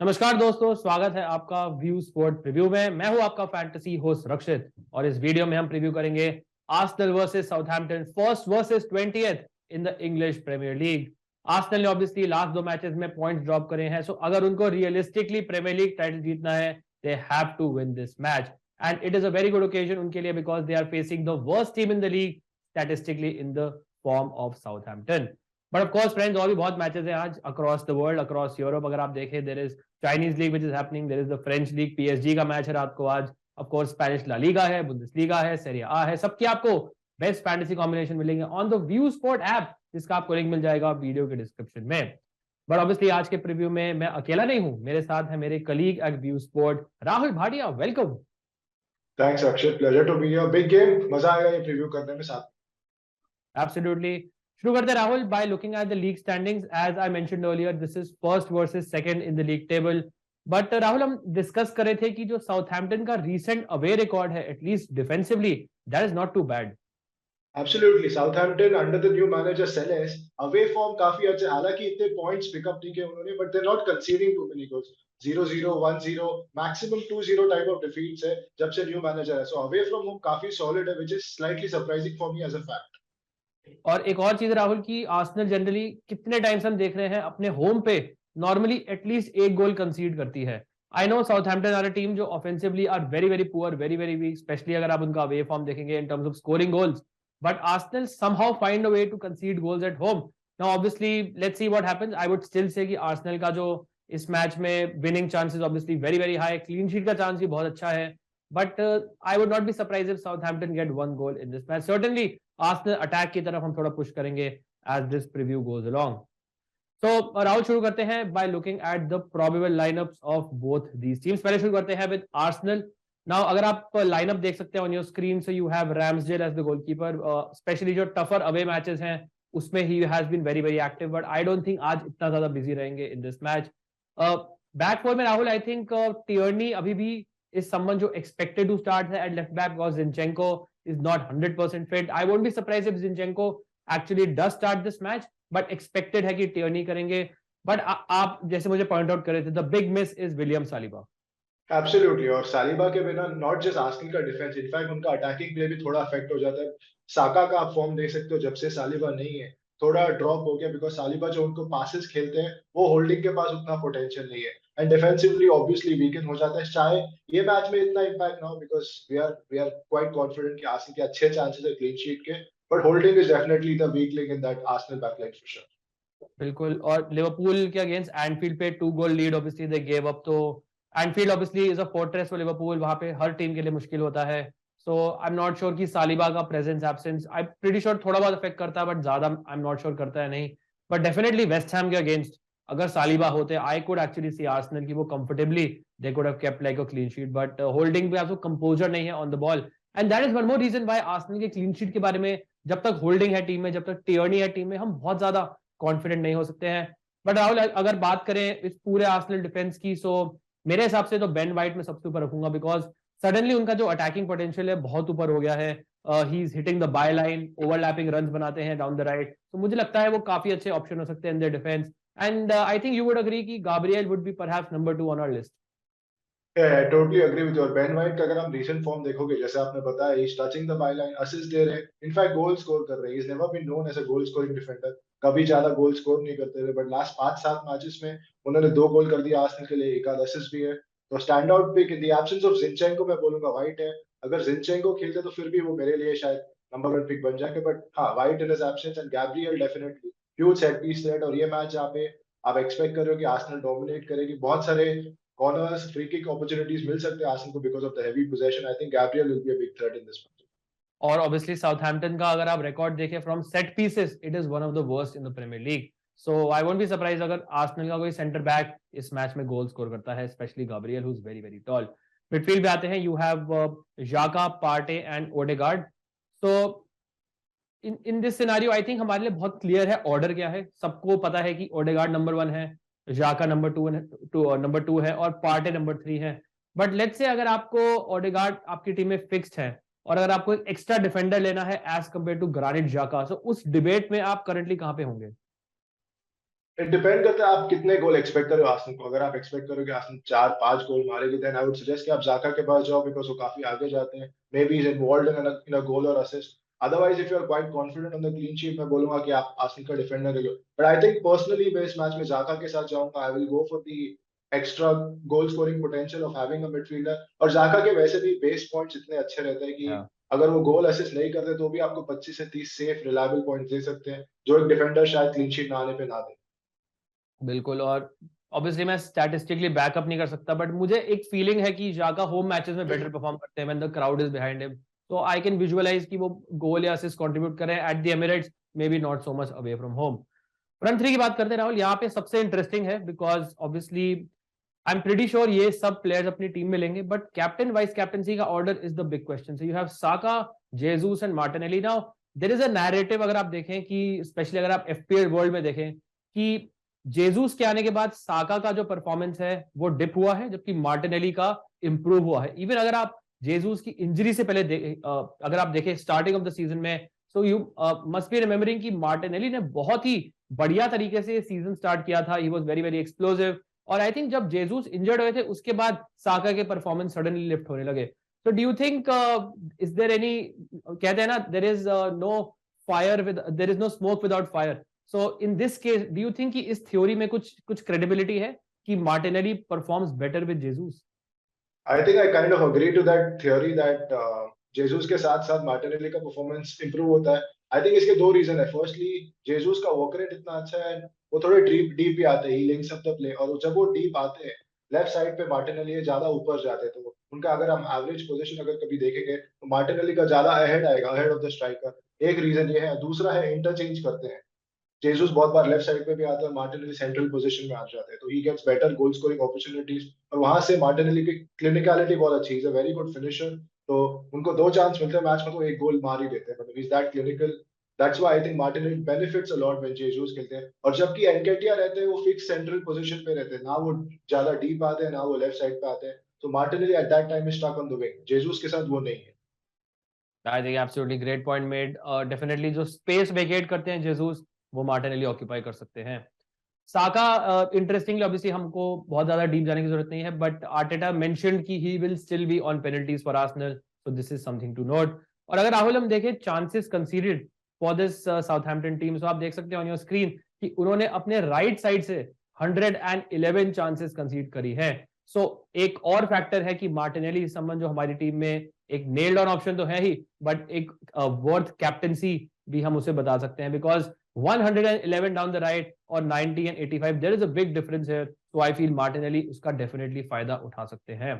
नमस्कार दोस्तों, स्वागत है आपका व्यू स्पोर्ट प्रीव्यू में। मैं हूं आपका फैंटेसी होस्ट रक्षित और इस वीडियो में हम प्रीव्यू करेंगे Arsenal versus Southampton first versus 20th in the English Premier League. Arsenal ने ऑब्वियसली लास्ट दो मैचेस में पॉइंट्स ड्रॉप करे हैं, सो अगर उनको रियलिस्टिकली प्रीमियर लीग टाइटल जीतना है they have to win this match and it is a very good occasion उनके लिए because they are facing the worst team in the league statistically in the form of Southampton. But of course friends, और भी बहुत matches हैं आज across the world, across Europe. अगर आप देखें, there is Chinese league which is happening, there is the French league, PSG का मैच है रात को आज। Of course Spanish La Liga है, बुंदेसलीगा है, सेrie A है। सबके आपको बेस्ट फैंटेसी कॉम्बिनेशन मिलेंगे on the view sport app, जिसका आपको लिंक मिल जाएगा वीडियो के डिस्क्रिप्शन में। बट ऑब्वियसली आज के प्रीव्यू में मैं अकेला नहीं हूं, मेरे साथ है मेरे colleague at view sport Rahul Bhatia. Welcome. Thanks Akshay, pleasure to be here. Big game, मजा आएगा ये प्रीव्यू करने में साथ। एब्सोल्युटली। शुरू करते हैं Rahul by looking at the league standings. As I mentioned earlier, this is first versus second in the league table. But Rahul, हम डिस्कस कर रहे थे कि जो साउथहैम्पटन का रीसेंट अवे रिकॉर्ड है, at least defensively, that is not too bad. Absolutely, Southampton under the new manager Selles away form काफी अच्छा, हालांकि इतने पॉइंट्स पिकअप नहीं किए उन्होंने, but they are not conceding to many goals. 0-0, 1-0, maximum 2-0 type of defeats है जब से न्यू मैनेजर है। सो अवे फ्रॉम होम काफी सॉलिड है, which is slightly surprising for me as a fact. और एक और चीज राहुल की, आर्सेनल जनरली कितने टाइम से हम देख रहे हैं अपने होम पे नॉर्मली एटलीस्ट एक गोल कंसीड करती है। I know Southampton are a team जो offensively are very very poor, very very weak, specially अगर आप उनका अवे फॉर्म देखेंगे in terms of scoring goals. But Arsenal somehow find a way to concede goals at home. Now obviously let's see what happens. I would still say कि Arsenal का जो इस match में winning chances obviously very very high, clean sheet का chance भी बहुत अच्छा है। But I would not be surprise if Southampton get one goal in this match. Certainly Arsenal attack की तरफ हम थोड़ा पुश करेंगे as this preview goes along. तो राहुल, शुरू करते हैं by looking at the probable lineups of both these teams. पहले शुरू करते हैं विद आर्सेनल। नाउ अगर आप लाइनअप देख सकते हैं on your screen, so you have Ramsdale as the goalkeeper. Specially जो टफर अवे मैचेस हैं उसमें ही has been very very active, but I don't think आज इतना ज्यादा बिजी रहेंगे in this match. Back four में राहुल, आई थिंक टियर्नी अभी भी इज समवन जो एक्सपेक्टेड टू स्टार्ट है at left back because Zinchenko is not 100% fit. I won't be surprised if Zinchenko actually does start this match, but expected है कि टियर्नी करेंगे। But आप जैसे मुझे पॉइंट आउट कर रहे थे, the big miss is William Saliba. Absolutely, और सालिबा के बिना नॉट जस्ट आर्सेनल का डिफेंस, इनफैक्ट उनका अटैकिंग प्ले भी थोड़ा अफेक्ट हो जाता है। साका का आप फॉर्म देख सकते हो, जब से सालिबा नहीं है थोड़ा ड्रॉप हो गया, बिकॉज सालिबा जो उनको पासेस खेलते हैं वो होल्डिंग के पास उतना पोटेंशियल नहीं है, एंड डिफेंसिवली ऑब्वियसली वीकन हो जाता है। चाहे ये मैच में इतना इंपैक्ट ना हो, because we are quite confident कि आर्सेनल के अच्छे चांसेस है क्लीन शीट के, but Holding is definitely the weak link in that Arsenal backline for sure. बिल्कुल। और लिवरपूल के अगेंस्ट एनफील्ड पे 2 goal lead obviously they gave up. तो Anfield obviously is a fortress for Liverpool, वहां पे हर team के लिए मुश्किल होता है। So I am not sure कि सालिबा का presence absence, I pretty sure थोड़ा बहुत अफेक्ट करता है, बट ज्यादा आई एम नॉट श्योर करता है नहीं। बट डेफिनेटली वेस्ट हैम के अगेंस्ट अगर सालिबा होते, I could actually see Arsenal की वो comfortably they could have kept like a clean sheet. But holding पे आपको कंपोजर नहीं है on the ball, and that is one more reason why Arsenal के क्लीन शीट के बारे में, जब तक होल्डिंग है टीम में, जब तक टियर्नी है टीम में, हम बहुत ज्यादा कॉन्फिडेंट नहीं हो सकते हैं। बट राहुल, अगर बात करें इस पूरे आर्सेनल डिफेंस की, सो मेरे हिसाब से तो बेन वाइट में सबसे ऊपर रखूंगा बिकॉज सडनली उनका जो अटैकिंग पोटेंशियल है बहुत ऊपर हो गया है। He is hitting the bye line, overlapping runs बनाते हैं डाउन द राइट, तो मुझे लगता है वो काफी अच्छे ऑप्शन हो सकते हैं in the defence. And I think you would agree कि Gabriel would be perhaps number 2 on our list. Totally agree with your. Ben White का अगर आप रीसेंट फॉर्म देखोगे, जैसे आपने बताया, he is touching the by line, assist दे रहे हैं, इनफैक्ट गोल स्कोर कर रहे हैं। He is never been known as a goal scoring defender, कभी ज्यादा गोल स्कोर नहीं करते थे, बट लास्ट 5-7 मैचेस में उन्होंने 2 गोल कर दिया आर्सेनल के लिए, एक आध असिस्ट भी है। तो stand out pick in the absence of Zinchenko मैं बोलूंगा वाइट है। अगर जिनचेंको खेलते तो फिर भी वो मेरे लिए शायद नंबर 1 पिक बन जाएंगे, बट हाँ, White in his absence and Gabriel definitely huge set piece threat. और ये मैच जहाँ पे आप एक्सपेक्ट कर रहे हो कि आर्सेनल डोमिनेट करेगी, बहुत सारे corners, free kick opportunities मिल सकते हैं आर्सेनल को because of the heavy possession. I think Gabriel will be a big threat in this match. और ऑब्वियसली साउथहैम्पटन का अगर आप रिकॉर्ड देखें from set pieces, it is one of the worst in the Premier League. So I won't be surprise अगर Arsenal का कोई centre back इस match में गोल स्कोर करता है, specially Gabriel who is very very tall. Midfield पे आते हैं, यू हैव जाका, Partey and Odegaard. So in this scenario I think हमारे लिए बहुत क्लियर है ऑर्डर क्या है। सबको पता है कि ओडेगार्ड नंबर 1 है, जाका नंबर 2 है और पार्टे नंबर 3 है। बट लेट्स से अगर आपको ओडेगार्ड आपकी टीम में फिक्स्ड है और अगर आपको एक एक्स्ट्रा डिफेंडर लेना है एज कंपेयर टू ग्रानिट जाका, सो उस डिबेट में आप करंटली कहां पे होंगे? इट डिपेंड करता है आप कितने गोल एक्सपेक्ट कर रहे हो आर्सेनल को। अगर आप एक्सपेक्ट करोगे आर्सेनल 4-5 गोल मारेगी, देन आई वुड सजेस्ट कि आप जाका के पास जाओ, बिकॉज वो काफी आगे जाते हैं। Maybe is involved in a goal और assist. Otherwise if you are quite confident on the clean sheet, मैं बोलूंगा कि आप आर्सेनल का डिफेंडर ले लो। बट आई थिंक पर्सनली मैं इस मैच में जाका के साथ जाऊंगा। I will go for the extra goal scoring potential of having a midfielder. और जाका के वैसे भी बेस पॉइंट्स इतने अच्छे रहते हैं कि Yeah. अगर वो गोल असिस्ट नहीं करते तो भी आपको 25 से 30 सेफ रिलायबल पॉइंट्स दे सकते हैं, जो एक डिफेंडर शायद क्लीन शीट ना आने पे ना दे। बिल्कुल। और ऑब्वियसली मैं स्टैटिस्टिकली बैकअप नहीं कर सकता, बट मुझे एक फीलिंग है कि जाका होम मैचेस में बेटर परफॉर्म करते हैं when the crowd is behind him. तो आई कैन विजुअलाइज कि वो गोल या असिस्ट कंट्रीब्यूट करें at the Emirates, may be not so much away from home. Front three की बात करते हैं राहुल, यहाँ पे सबसे इंटरेस्टिंग है because obviously I am pretty sure ये सब प्लेयर्स अपनी टीम में लेंगे, बट कैप्टन वाइस कैप्टनसी का order is the big question. So you have Saka, Jesus and Martinelli. Now there is a narrative, अगर आप देखें कि स्पेशली अगर आप एफपीएल वर्ल्ड में देखें कि जेसूस के आने के बाद साका का जो परफॉर्मेंस है वो डिप हुआ है, जबकि मार्टिनेली का इंप्रूव हुआ है। इवन अगर आप जेसूस की इंजरी से पहले अगर आप देखें स्टार्टिंग ऑफ द सीजन में, so you must be remembering कि मार्टिनेली ने बहुत ही बढ़िया तरीके से सीजन स्टार्ट किया था। He was very very explosive. और आई थिंक जब जेसूस इंजर्ड हुए थे उसके बाद साका के परफॉर्मेंस सडनली लिफ्ट होने लगे। तो do you think is there any, कहते हैं ना there is no fire with, there is no smoke without fire. So in this case do you think कि इस थ्योरी में कुछ क्रेडिबिलिटी है कि Martinelli performs better with Jesus? I think I kind of agree to that theory that Jesus के साथ साथ Martinelli का परफॉर्मेंस इंप्रूव होता है। आई थिंक इसके दो रीजन है। फर्स्टली, जेसूस का वर्क रेट इतना अच्छा है, वो थोड़े डीप डीप भी आते हैं, ही लिंक्स अप द प्ले, और जब वो डीप आते हैं लेफ्ट साइड पे मार्टिनेली ज्यादा ऊपर जाते हैं, तो उनका अगर हम एवरेज पोजीशन अगर कभी देखेंगे तो मार्टिनेली का ज्यादा अहेड आएगा, अहेड ऑफ द स्ट्राइकर। एक रीजन ये है। दूसरा है इंटरचेंज करते हैं। जेसूस बहुत बार लेफ्ट साइड पे भी आता है, मार्टिनेली सेंट्रल पोजीशन में आ जाते हैं, तो he gets better goal scoring opportunities. और वहां से मार्टिनेली की क्लिनिकलिटी बहुत अच्छी है, is a very good finisher. तो उनको दो चांस मिलते हैं मैच में तो एक गोल मार ही देते हैं, मतलब is that clinical. That's why I think Martinelli benefits a lot when Jesus खेलते हैं। और जबकि एनकेटिया रहते हैं वो फिक्स सेंट्रल पोजीशन पे रहते हैं, ना वो ज्यादा डीप आते हैं ना वो लेफ्ट साइड पे आते हैं। तो Martinelli at that time is stuck on the wing, Jesus के साथ वो नहीं है। I think absolutely great point made. Definitely जो स्पेस वेकेट करते हैं जेसूस, वो मार्टिनेली ऑक्यूपाई कर सकते हैं। साका इंटरेस्टिंगली ऑब्वियसली हमको बहुत ज्यादा डीप जाने की जरूरत नहीं है, बट आर्टेटा मेंशन्ड कि he will still be on penalties for Arsenal, so this is something to note. और अगर राहुल हम देखें chances conceded for this Southampton team, so आप देख सकते हैं ऑन योर स्क्रीन कि उन्होंने अपने राइट साइड से 111 चांसेस कंसीड करी है। सो एक और फैक्टर है कि मार्टिनेली संबंध जो हमारी टीम में एक नेल्ड ऑन ऑप्शन तो है ही, बट एक वर्थ कैप्टनसी भी हम उसे बता सकते हैं, बिकॉज 111 डाउन द राइट और 90 and 85, there is a big difference here. So I feel Martinelli उसका डेफिनेटली फायदा उठा सकते हैं।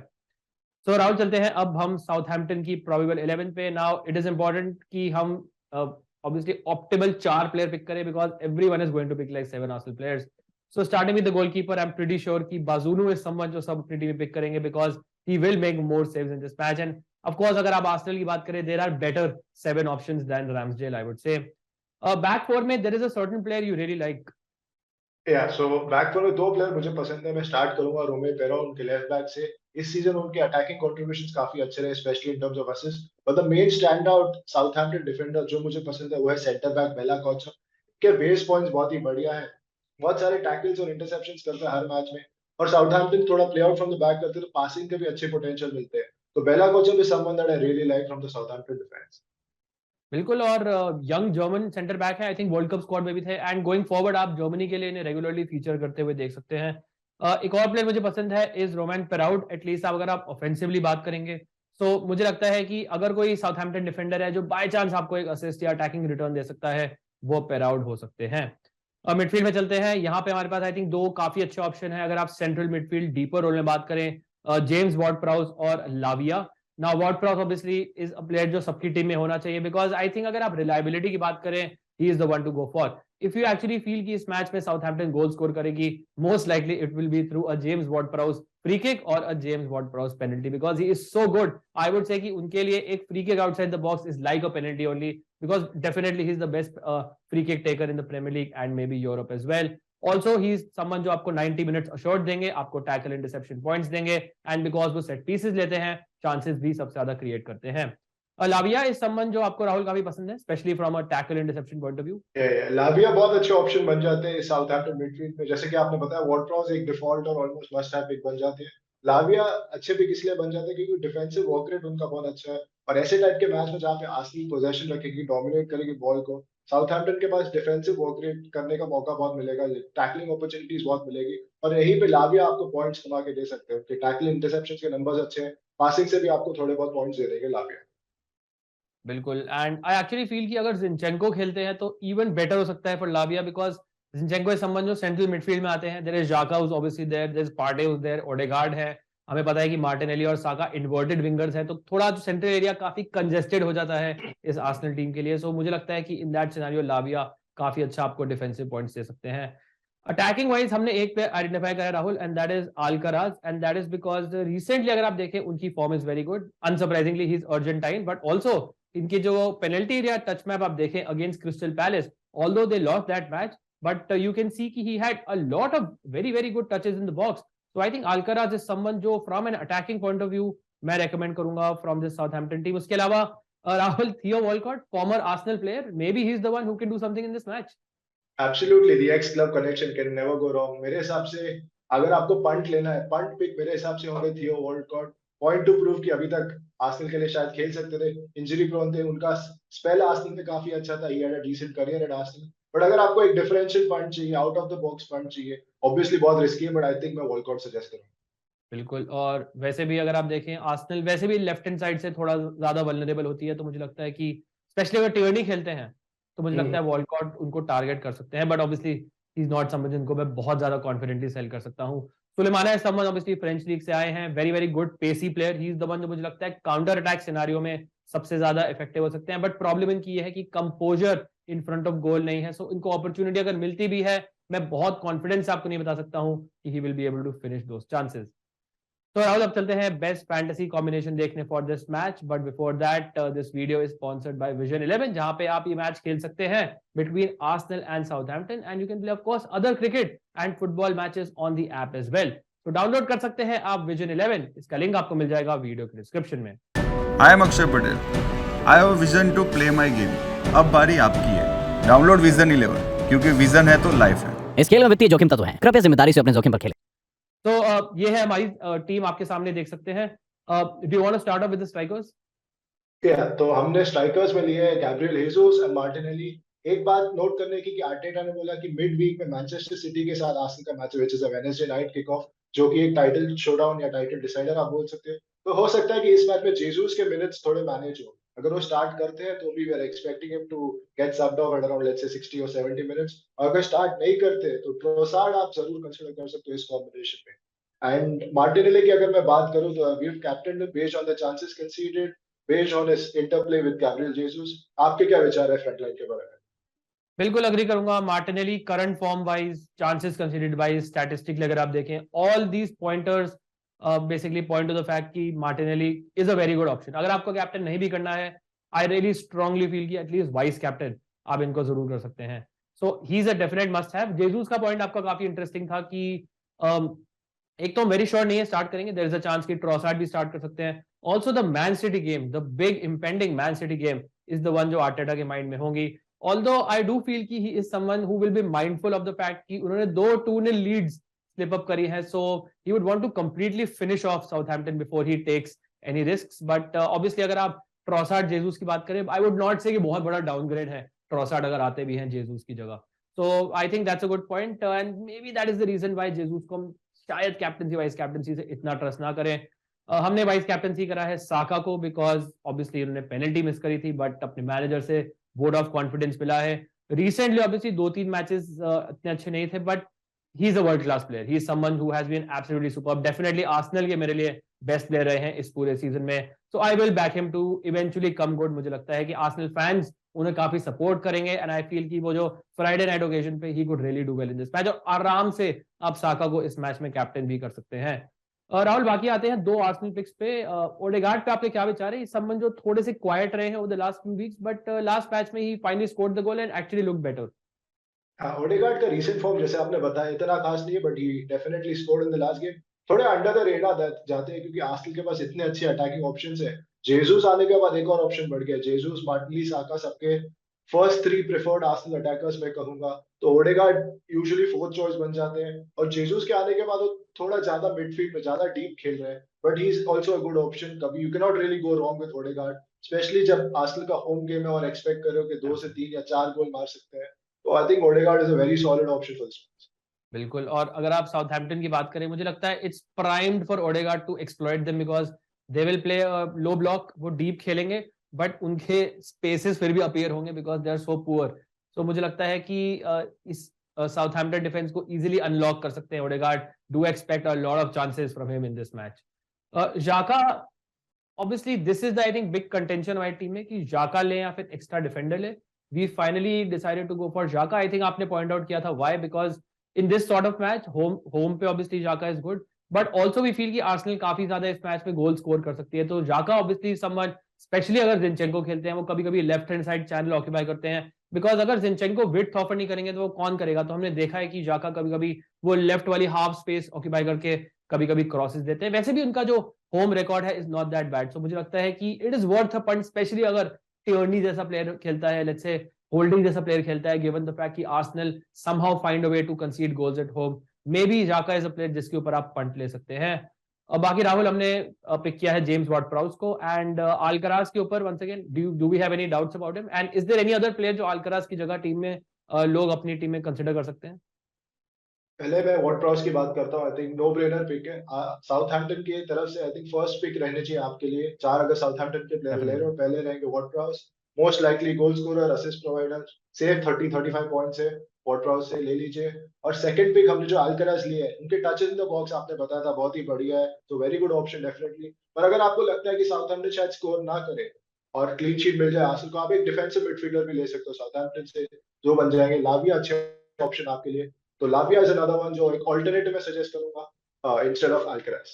सो राहुल चलते हैं अब हम साउथहैम्पटन की प्रोबेबल 11 पे। नाउ इट इज इंपॉर्टेंट कि हम ऑब्वियसली ऑप्टिमल 4 प्लेयर पिक करें, because everyone is going to pick like 7 Arsenal players. So starting with the goalkeeper, I am pretty sure कि बाजुनु इज समवन जो सब अपनी team में pick करेंगे, because he will make more saves in this match. And of course अगर आप Arsenal की बात करें, there are better 7 options than Ramsdale, I would say. Back four में there is a certain player you really like? या so back four में दो player मुझे पसंद है। मैं स्टार्ट करूंगा रोमे पेरो उनके लेफ्ट बैक से। इस सीजन उनके अटैकिंग कंट्रीब्यूशंस काफी अच्छे रहे, specially in terms of assist. But the main stand out Southampton defender जो मुझे पसंद है वो है सेंटर बैक बेला कॉच के। बेस पॉइंट्स बहुत ही बढ़िया है, बहुत सारे टैकल्स और इंटरसेप्शंस करता है हर मैच में। और साउथहैम्पटन थोड़ा play out from the back करते हैं तो पासिंग के भी अच्छे पोटेंशियल मिलते हैं। तो Bella Kotchap is someone that I really like from the Southampton defence. बिल्कुल। और यंग जर्मन सेंटर बैक है, I think World Cup squad में भी थे, एंड गोइंग फॉरवर्ड आप जर्मनी के लिए इन्हें रेगुलरली फीचर करते हुए देख सकते हैं। एक और प्लेयर मुझे पसंद है इज रोमैन पेराउड, एटलीस्ट आप अगर आप ऑफेंसिवली बात करेंगे। सो मुझे लगता है कि अगर कोई साउथहैम्पटन डिफेंडर है जो बाय चांस आपको एक असिस्ट या अटैकिंग रिटर्न दे सकता है, वो पेराउड हो सकते हैं। मिडफील्ड में चलते हैं, यहाँ पे हमारे पास आई थिंक दो काफी अच्छे ऑप्शन है। अगर आप सेंट्रल मिडफील्ड डीपर रोल में बात करें, जेम्स वॉर्ड प्राउस और Lavia. Now Ward Prowse obviously is a player जो सबकी टीम में होना चाहिए, बिकॉज आई थिंक अगर आप रिलायबिलिटी की बात करें, he is the one to go for. If you actually feel कि इस मैच में साउथहैम्पटन गोल स्कोर करेगी, most likely it will be through a James Ward Prowse free kick और a James Ward Prowse penalty, because he is so good. I would say कि उनके लिए एक free kick outside the box is like a penalty only, because definitely he's the best free kick taker in the Premier League and maybe Europe as well. Also he's someone जो आपको 90 minutes assured देंगे, आपको tackle interception points देंगे, and because वो set pieces लेते हैं, chances भी सबसे ज्यादा क्रिएट करते हैं। लाविया इज समवन जो आपको राहुल काफी पसंद है, specially from a tackle interception point of view. Lavia बहुत अच्छे ऑप्शन बन जाते हैं साउथहैम्पटन मिडफील्ड में, जैसे कि आपने बताया वॉर्ड-प्रॉस एक डिफॉल्ट और ऑलमोस्ट मस्ट हैव पिक बन जाते हैं। लाविया अच्छे पिक इसलिए बन जाते हैं क्योंकि डिफेंसिव वर्क रेट उनका बहुत अच्छा है, और ऐसे टाइप के मैच में जहाँ पे आर्सेनल पोजेशन रखेगी, डोमिनेट करेगी बॉल को, साउथहैम्पटन के पास डिफेंसिव वर्क रेट करने का मौका बहुत मिलेगा, टैकलिंग अपॉर्चुनिटीज बहुत मिलेगी, और यहीं पे लाविया आपको पॉइंट्स कमा के दे सकते हैं। उनके टैकलिंग इंटरसेप्शंस के नंबर्स अच्छे हैं, पासिंग से भी आपको थोड़े बहुत पॉइंट्स दे देंगे लाविया। बिल्कुल, एंड आई एक्चुअली फील कि अगर जिंचेंको खेलते हैं तो इवन बेटर हो सकता है फॉर लाविया, बिकॉज जिंचेंको इस संबंध जो सेंट्रल मिडफील्ड में आते हैं, there is Xhaka who's obviously there is Partey who's there, Odegaard है, हमें पता है कि मार्टिनेली और साका इन्वर्टेड विंगर्स हैं, तो थोड़ा जो सेंट्रल एरिया काफी कंजेस्टेड हो जाता है इस आर्सेनल टीम के लिए। सो मुझे लगता है कि इन दैट सिनेरियो लाविया काफी अच्छा आपको डिफेंसिव पॉइंट्स दे सकते हैं। अटैकिंग वाइज हमने एक प्लेयर आइडेंटिफाई करा Rahul, and that is Alcaraz, and that is because recently अगर आप देखें उनकी form is very good, unsurprisingly he is Argentine, but also इनके जो पेनल्टी एरिया टच मैप आप देखें against crystal palace, although they lost that match, but you can see कि he had a lot of very very good touches in the box. So I think Alcaraz is someone जो from an attacking point of view मैं recommend करूंगा from this Southampton team. उसके अलावा Rahul, Theo Walcott, former Arsenal player, maybe he's the one who can do something in this match. Absolutely the x club connection can never go wrong. मेरे हिसाब से अगर आपको punt लेना है, पंट पिक मेरे हिसाब से होंगे थियो वॉलकॉट। पॉइंट टू प्रूव कि अभी तक आर्सेनल के लिए शायद खेल सकते थे, इंजरी प्रोन थे, उनका स्पेल आर्सेनल में काफी अच्छा था, he had a decent career at Arsenal, but अगर आपको एक डिफरेंशियल पंट चाहिए, out of the box punt चाहिए, ऑब्वियसली बहुत रिस्की है, बट आई थिंक मैं वॉलकॉट सजेस्ट करूंगा। बिल्कुल, और वैसे भी अगर आप देखें आर्सेनल वैसे भी लेफ्ट हैंड साइड से थोड़ा ज्यादा वल्नरेबल होती है, तो मुझे लगता है कि स्पेशली अगर टियर्नी खेलते हैं तो मुझे लगता है वॉलकॉट उनको टारगेट कर सकते हैं, but obviously he is not someone जिनको मैं बहुत ज्यादा कॉन्फिडेंटली सेल कर सकता हूँ। सुलेमाना है समवन ऑब्वियसली फ्रेंच लीग से आए हैं, very very good pacy player, he is the one जो मुझे लगता है काउंटर अटैक सिनेरियो में सबसे ज्यादा इफेक्टिव हो सकते हैं, बट प्रॉब्लम इनकी ये है कि composer in front of goal नहीं है, सो इनको अपॉर्चुनिटी अगर मिलती भी है, मैं बहुत कॉन्फिडेंस आपको नहीं बता सकता हूँ कि he will be able to finish those chances. तो राहुल अब चलते हैं बेस्ट फैंटेसी कॉम्बिनेशन देखने for this match, but before that this video is sponsored by Vision 11, जहां पे आप ये मैच खेल सकते हैं between Arsenal and Southampton, and you can play of course other cricket and football matches on the app as well. तो download कर सकते हैं आप विजन 11, इसका लिंक आपको मिल जाएगा वीडियो के डिस्क्रिप्शन में। I am Akshay Patel, I have a vision to play my game. अब बारी आपकी है, डाउनलोड विजन 11, क्योंकि विजन है तो लाइफ है। इस खेल में वित्तीय जोखिम तत्व है, कृपया जिम्मेदारी से अपने जोखिम पर खेलें। तो ये है हमारी टीम, आपके सामने देख सकते हैं। Do you want to start off with the strikers? तो हमने स्ट्राइकर्स में लिए हैं गैब्रियल हेसूस एंड मार्टिनेली। एक बात नोट करने की कि आर्टेटा ने बोला कि मिड वीक में मैनचेस्टर सिटी के साथ आर्सेनल का मैच है, which is a Wednesday night kick off, जो कि एक टाइटल शोडाउन या टाइटल डिसाइडर आप बोल सकते हो। तो हो सकता है कि इस मैच में जेसूस के मिनट्स थोड़े मैनेज हो, अगर वो स्टार्ट करते हैं तो we are expecting him to get subbed off at around let's say 60 और 70 मिनट्स, और अगर स्टार्ट नहीं करते तो ट्रोसार्ड आप जरूर कंसीडर कर सकते हो इस कॉम्बिनेशन में। एंड मार्टिनेली की अगर मैं बात करूं तो we have captain based on the chances considered, based on his interplay with Gabriel Jesus। आपके क्या विचार है फ्रंट लाइन के बारे में? बिल्कुल अग्री करूंगा। Martinelli current form wise, chances considered wise, statistically अगर आप देखें, all these pointers basically point to the fact कि Martinelli is a very good option. अगर आपको कैप्टन नहीं भी करना है, आई रियली स्ट्रांगली फील कि एटलीस्ट वाइस कैप्टन आप इनको जरूर कर सकते हैं। So he is a definite must have. Jesus का पॉइंट आपका काफी इंटरेस्टिंग था कि एक तो हम वेरी श्योर नहीं है स्टार्ट करेंगे, देयर इज अ चांस कि ट्रोसार्ड भी स्टार्ट कर सकते हैं। Also the Man City game, the big impending Man City game is the one जो आर्टेटा के माइंड में होंगी। ऑल्दो आई डू फील कि he is someone who will be mindful of the fact कि उन्होंने 2-2 लीड्स स्लिप अप करी है, so he would want to completely finish off Southampton before he takes any risks. But obviously अगर आप Trossard Jesus की बात करें, आई would not से कि बहुत बड़ा डाउनग्रेड है ट्रोसार्ड अगर आते भी हैं जेसूस की जगह। So I think that's a good point, and maybe that is the reason why Jesus को हम शायद कैप्टनसी वाइस कैप्टनसी से इतना ट्रस्ट ना करें। हमने वाइस कैप्टनसी करा है साका को, बिकॉज ऑब्वियसली उन्होंने पेनल्टी मिस करी थी, बट अपने मैनेजर से वोट ऑफ कॉन्फिडेंस मिला है। रिसेंटली ऑब्वियसली 2-3 मैचेस इतने अच्छे नहीं थे, but he is a world class player, he is someone who has been absolutely superb. Definitely Arsenal के मेरे लिए बेस्ट प्लेयर रहे हैं इस पूरे सीजन में, so I will back him to eventually come good. मुझे लगता है कि आर्सेनल फैंस उन्हें काफी सपोर्ट करेंगे, एंड आई फील कि वो जो फ्राइडे नाइट ओकेजन पे he could really do well in this match, और आराम से आप साका को इस मैच में कैप्टन भी कर सकते हैं। राहुल, बाकी आते हैं 2 आर्सेनल पिक्स पे। ओडेगार्ड पे आपके क्या विचार है? इस संबंध जो थोड़े से क्वाइट रहे हैं over the last few weeks, but last match में he finally scored the goal and actually look better. Odegaard का रीसेंट फॉर्म जैसे आपने बताया इतना खास नहीं है, but he definitely scored in the last game. थोड़े अंडर द रेडार जाते हैं क्योंकि आर्सेनल के पास इतने अच्छे अटैकिंग ऑप्शंस है। जेसूस आने के बाद एक और ऑप्शन बढ़ गया, जेसूस, मार्टिनेली, साका, सबके फर्स्ट 3 प्रेफर्ड आर्सेनल अटैकर्स मैं कहूंगा। तो ओडेगार्ड यूजुअली फोर्थ चॉइस बन जाते हैं, और जेसूस के आने के बाद वो थोड़ा ज्यादा मिडफील्ड में ज्यादा डीप खेल रहे हैं, but he is also a good option. कभी you can not really go wrong with Odegaard, specially जब आर्सेनल का होम गेम है और एक्सपेक्ट करो कि 2 से 3 या 4 गोल मार सकते हैं। तो I think Odegaard is a very solid option for this. बिल्कुल। और अगर आप साउथहैम्पटन की बात करें, मुझे लगता है it's primed for Odegaard to exploit them because they will play low block, वो डीप खेलेंगे बट उनके स्पेसेस फिर भी अपीयर होंगे because they are so poor. So मुझे लगता है कि इस साउथहैम्पटन डिफेंस को इजीली अनलॉक कर सकते हैं Odegaard. Do expect a lot of chances from him in this match. Xhaka, obviously this is the I think big contention हमारी टीम में कि जाका ले या फिर एक्स्ट्रा डिफेंडर ले। We finally decided to go for Xhaka. I think आपने point out किया था why, because in this sort of match home पे obviously Xhaka is good, but also we feel कि आर्सेनल काफी ज्यादा इस मैच में गोल स्कोर कर सकती है। तो Xhaka obviously someone, स्पेशली अगर जिनचेंको खेलते हैं, वो कभी कभी left hand side channel occupy करते हैं, बिकॉज अगर जिनचेंको विड्थ ऑफर नहीं करेंगे तो वो कौन करेगा। तो हमने देखा है कि Xhaka कभी कभी वो लेफ्ट वाली हाफ स्पेस ऑक्यूपाई करके कभी कभी क्रॉसेस देते हैं। वैसे भी उनका जो होम रिकॉर्ड है इज नॉट दैट बैड। सो मुझे लगता है कि it is worth a point, specially अगर टियर्नी जैसा प्लेयर खेलता है, लेट्स से होल्डिंग जैसा प्लेयर खेलता है, गिवन द फैक्ट कि Arsenal somehow find a way to concede goals at home, maybe Xhaka is a player जिसके ऊपर आप पंट ले सकते हैं। और बाकी राहुल, हमने पिक किया है जेम्स वॉर्ड-प्राउस को एंड अल्काराज के ऊपर। Once again, do we have any doubts about him, and is there any other player जो अल्काराज की जगह टीम में लोग अपनी टीम में कंसीडर कर सकते हैं? पहले मैं वॉर्ड-प्राउस की बात करता हूँ। I think no brainer pick है। साउथहैम्पटन की तरफ से आई थिंक फर्स्ट पिक रहनी चाहिए आपके लिए। 4 अगर साउथहैम्पटन के प्लेयर ले रहे हो, पहले रहेंगे वॉर्ड-प्राउस। Most likely goal scorer, assist provider, save 30-35 points है, वॉर्ड-प्राउस से ले लीजिए। और सेकंड पिक हमने जो अल्काराज लिए है, उनके टच इन द बॉक्स आपने बताया था बहुत ही बढ़िया है, तो वेरी गुड ऑप्शन डेफिनेटली। पर अगर आपको लगता है कि साउथहैम्पटन शायद स्कोर ना करे और क्लीन शीट मिल जाए आर्सेनल को, आप एक डिफेंसिव मिडफील्डर भी ले सकते हो साउथहैम्पटन से, जो बन जाएंगे लाविया, अच्छे ऑप्शन आपके लिए। तो लाविया इज अनदर वन जो एक अल्टरनेटिव मैं सजेस्ट करूंगा इंस्टेड ऑफ अल्काराज।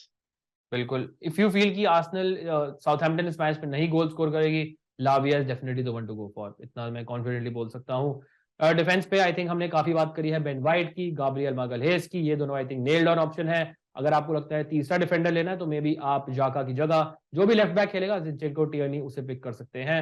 बिल्कुल। इफ यू फील कि आर्सेनल साउथहैम्पटन इस मैच में नहीं गोल स्कोर करेगी, Lavia is definitely the one to go for, इतना मैं कॉन्फिडेंटली बोल सकता हूं। डिफेंस पे आई थिंक हमने काफी बात करी है बेन वाइट की, गाब्रियल मागालहेस की, ये दोनों I think nailed on option है। अगर आपको लगता है तीसरा डिफेंडर लेना है तो मे बी आप जाका की जगह जो भी लेफ्ट बैक खेलेगा, जिनचेंको, टियर्नी, उसे पिक कर सकते हैं।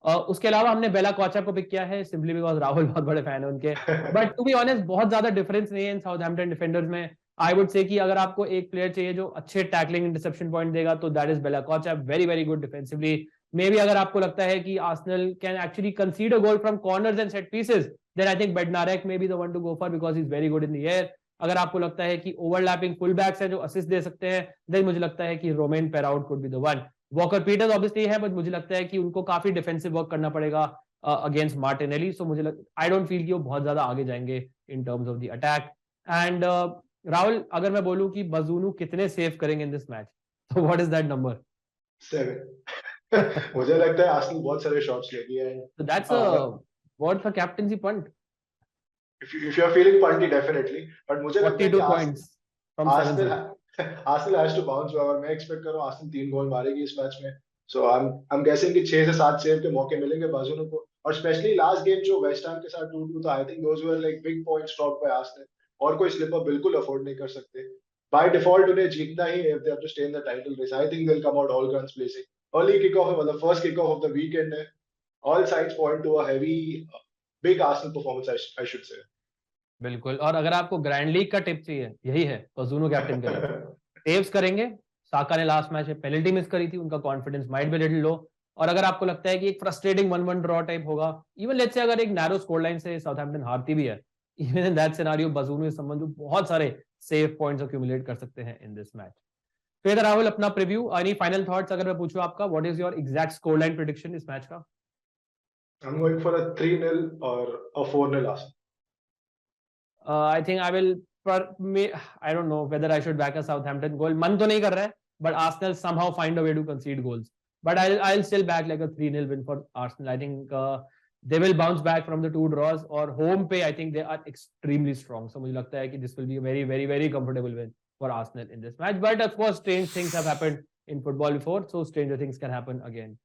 उसके अलावा हमने बेला कोचा को पिक किया है सिंपली बिकॉज राहुल बहुत बड़े फैन है उनके, बट टू बी ऑनेस्ट बहुत ज्यादा डिफरेंस नहीं है इन साउथहैम्पटन डिफेंडर्स में। आई वुड से कि अगर आपको एक प्लेयर चाहिए जो अच्छे टैकलिंग इंटरसेप्शन पॉइंट देगा तो that is Bella Kotchap, very very good defensively. Maybe अगर आपको लगता है कि Arsenal can actually concede a goal from corners and set pieces, then I think Bednarek may be the one to go for because he is very good in the air. अगर आपको लगता है कि ओवरलैपिंग फुल बैक्स हैं जो assist दे सकते हैं, then मुझे लगता है कि Romain Perraud could be the one. Walker Peters obviously है, बट मुझे लगता है कि उनको काफी डिफेंसिव वर्क करना पड़ेगा अगेंस्ट मार्टिनेली। सो मुझे आई डोंट फील कि वो बहुत ज्यादा आगे जाएंगे इन terms of the attack. And Rahul, अगर मैं बोलूं कि बजूनू कितने सेव करेंगे इन दिस मैच, तो व्हाट इज दैट नंबर? 7। मुझे लगता है आर्सेनल बहुत सारे शॉट्स लेगी है। So that's a word for captaincy punt. If you are feeling punty, definitely. But मुझे लगता है कि 42 points from 7 Arsenal saves. Arsenal has to bounce back, और मैं एक्सपेक्ट कर रहा हूं आर्सेनल 3 गोल मारेगी इस मैच में। सो आई एम गेसिंग कि 6 से 7 सेव के मौके मिलेंगे बाजुनो को। और स्पेशली लास्ट गेम जो वेस्ट हैम के साथ 2-2 था, I think those were like big points dropped by Arsenal, और कोई स्लिप अप बिल्कुल अफोर्ड नहीं कर सकते। बाय डिफॉल्ट उन्हें जीतना ही है if they have to stay in the title race. I think they will come out all guns blazing. Early kick off है, मतलब first kick off the weekend है। All sides point to a heavy big Arsenal performance, I should say. बिल्कुल। और अगर आपको grand league का tip चाहिए, यही है बजूनो कैप्टन के लिए। सेव्स करेंगे, साका ने लास्ट मैच में पेनल्टी मिस करी थी, उनका confidence might be little low. और अगर आपको लगता है कि एक फ्रस्ट्रेटिंग 1-1 ड्रॉ टाइप होगा, इवन लेट्स से अगर एक नैरो स्कोर लाइन से साउथहैम्पटन हारती भी है, even in that scenario Bazunu is someone जो बहुत सारे सेव पॉइंट्स अक्यूमुलेट कर सकते हैं इन दिस मैच। फिर राहुल, अपना प्रीव्यू, एनी फाइनल थॉट्स अगर मैं पूछूं आपका, what is your exact score line prediction इस मैच का? I'm going for a 3-0 or a 4-0 Arsenal. I think I will. I don't know whether I should back a Southampton goal. मन तो नहीं कर रहा है, but Arsenal somehow find a way to concede goals. But I'll still back like a 3-0 win for Arsenal. I think they will bounce back from the 2 draws, और home पे I think they are extremely strong. So मुझे लगता है कि this will be a very very very comfortable win for Arsenal in this match. But of course, strange things have happened in football before, so stranger things can happen again.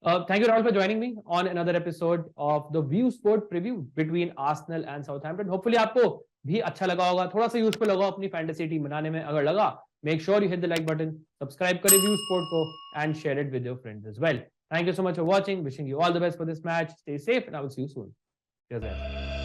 Thank you, Rahul, for joining me on another episode of the View Sport preview between Arsenal and Southampton. Hopefully आपको भी अच्छा लगा होगा, थोड़ा सा useful होगा अपनी fantasy team बनाने में। अगर लगा, make sure you hit the like button, subscribe करें व्यू स्पोर्ट को and share it with your friends as well. Thank you so much for watching. Wishing you all the best for this match. Stay safe and I will see you soon. Cheers, guys.